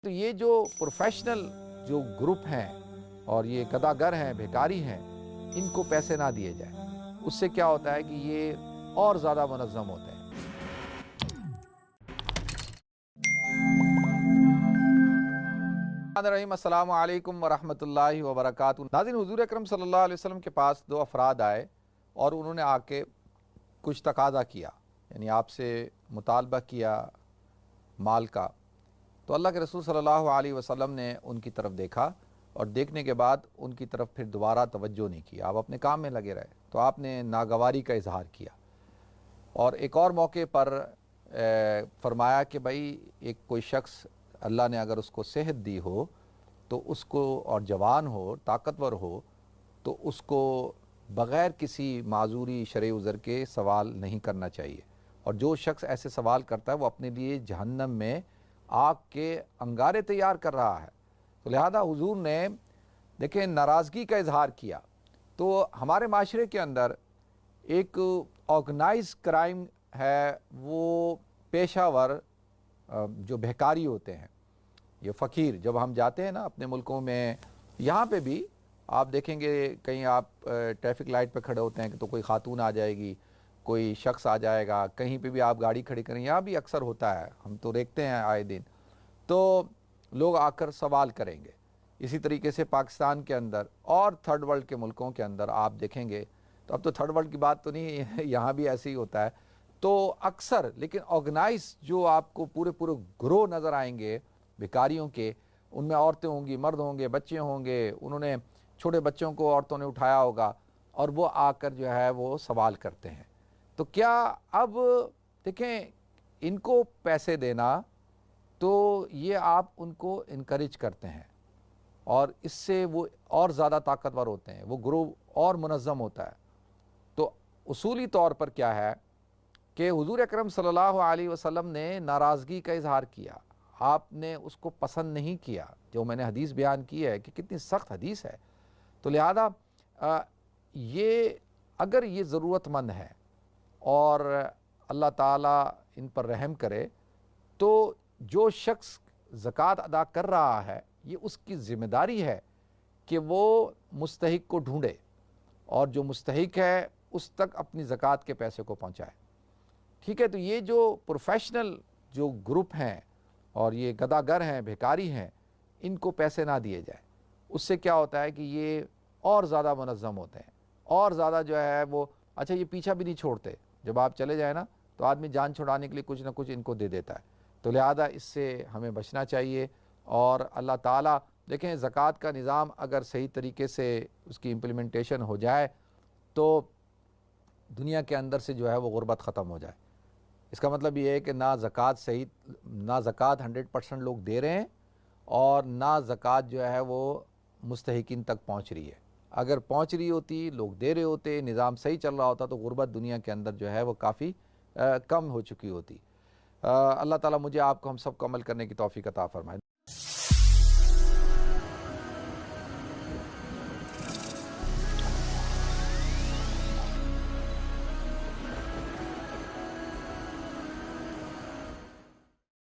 تو یہ جو پروفیشنل جو گروپ ہیں اور یہ گداگر ہیں، بھیکاری ہیں، ان کو پیسے نہ دیے جائیں۔ اس سے کیا ہوتا ہے کہ یہ اور زیادہ منظم ہوتے ہیں۔ السلام علیکم ورحمۃ اللہ وبرکاتہ۔ ناظرین، حضور اکرم صلی اللہ علیہ وسلم کے پاس دو افراد آئے اور انہوں نے آ کے کچھ تقاضا کیا، یعنی آپ سے مطالبہ کیا مال کا۔ تو اللہ کے رسول صلی اللہ علیہ وسلم نے ان کی طرف دیکھا اور دیکھنے کے بعد ان کی طرف پھر دوبارہ توجہ نہیں کیا، آپ اپنے کام میں لگے رہے۔ تو آپ نے ناگواری کا اظہار کیا اور ایک اور موقع پر فرمایا کہ بھائی ایک کوئی شخص اللہ نے اگر اس کو صحت دی ہو تو اس کو، اور جوان ہو، طاقتور ہو، تو اس کو بغیر کسی معذوری شرعی عذر کے سوال نہیں کرنا چاہیے، اور جو شخص ایسے سوال کرتا ہے وہ اپنے لیے جہنم میں آگ کے انگارے تیار کر رہا ہے۔ تو لہذا حضور نے دیکھیں ناراضگی کا اظہار کیا۔ تو ہمارے معاشرے کے اندر ایک آرگنائز کرائم ہے، وہ پیشہ ور جو بھیکاری ہوتے ہیں، یہ فقیر، جب ہم جاتے ہیں نا اپنے ملکوں میں، یہاں پہ بھی آپ دیکھیں گے کہیں آپ ٹریفک لائٹ پہ کھڑے ہوتے ہیں تو کوئی خاتون آ جائے گی، کوئی شخص آ جائے گا، کہیں پہ بھی آپ گاڑی کھڑی کریں، یہاں بھی اکثر ہوتا ہے، ہم تو دیکھتے ہیں آئے دن، تو لوگ آ کر سوال کریں گے۔ اسی طریقے سے پاکستان کے اندر اور تھرڈ ورلڈ کے ملکوں کے اندر آپ دیکھیں گے، تو اب تو تھرڈ ورلڈ کی بات تو نہیں ہے، یہاں بھی ایسے ہی ہوتا ہے، تو اکثر لیکن آرگنائز جو آپ کو پورے گروہ نظر آئیں گے بھکاریوں کے، ان میں عورتیں ہوں گی، مرد ہوں گے، بچے ہوں گے، انہوں نے چھوٹے بچوں کو عورتوں نے اٹھایا ہوگا اور وہ آ کر جو ہے وہ سوال کرتے ہیں۔ تو کیا اب دیکھیں ان کو پیسے دینا، تو یہ آپ ان کو انکریج کرتے ہیں اور اس سے وہ اور زیادہ طاقتور ہوتے ہیں، وہ گروہ اور منظم ہوتا ہے۔ تو اصولی طور پر کیا ہے کہ حضور اکرم صلی اللہ علیہ وسلم نے ناراضگی کا اظہار کیا، آپ نے اس کو پسند نہیں کیا، جو میں نے حدیث بیان کی ہے کہ کتنی سخت حدیث ہے۔ تو لہذا یہ اگر یہ ضرورت مند ہے اور اللہ تعالیٰ ان پر رحم کرے، تو جو شخص زکوٰۃ ادا کر رہا ہے یہ اس کی ذمہ داری ہے کہ وہ مستحق کو ڈھونڈے اور جو مستحق ہے اس تک اپنی زکوٰۃ کے پیسے کو پہنچائے۔ ٹھیک ہے، تو یہ جو پروفیشنل جو گروپ ہیں اور یہ گداگر ہیں، بھیکاری ہیں، ان کو پیسے نہ دیے جائیں۔ اس سے کیا ہوتا ہے کہ یہ اور زیادہ منظم ہوتے ہیں، اور زیادہ جو ہے وہ اچھا یہ پیچھا بھی نہیں چھوڑتے، جب آپ چلے جائیں نا تو آدمی جان چھڑانے کے لیے کچھ نہ کچھ ان کو دے دیتا ہے۔ تو لہذا اس سے ہمیں بچنا چاہیے، اور اللہ تعالیٰ دیکھیں زکوٰۃ کا نظام اگر صحیح طریقے سے اس کی امپلیمنٹیشن ہو جائے تو دنیا کے اندر سے جو ہے وہ غربت ختم ہو جائے۔ اس کا مطلب یہ ہے کہ نہ زکوٰۃ 100% لوگ دے رہے ہیں، اور نہ زکوٰۃ جو ہے وہ مستحقین تک پہنچ رہی ہے۔ اگر پہنچ رہی ہوتی، لوگ دے رہے ہوتے، نظام صحیح چل رہا ہوتا، تو غربت دنیا کے اندر جو ہے وہ کافی کم ہو چکی ہوتی۔ اللہ تعالیٰ مجھے آپ کو، ہم سب کو عمل کرنے کی توفیق عطا فرمائے۔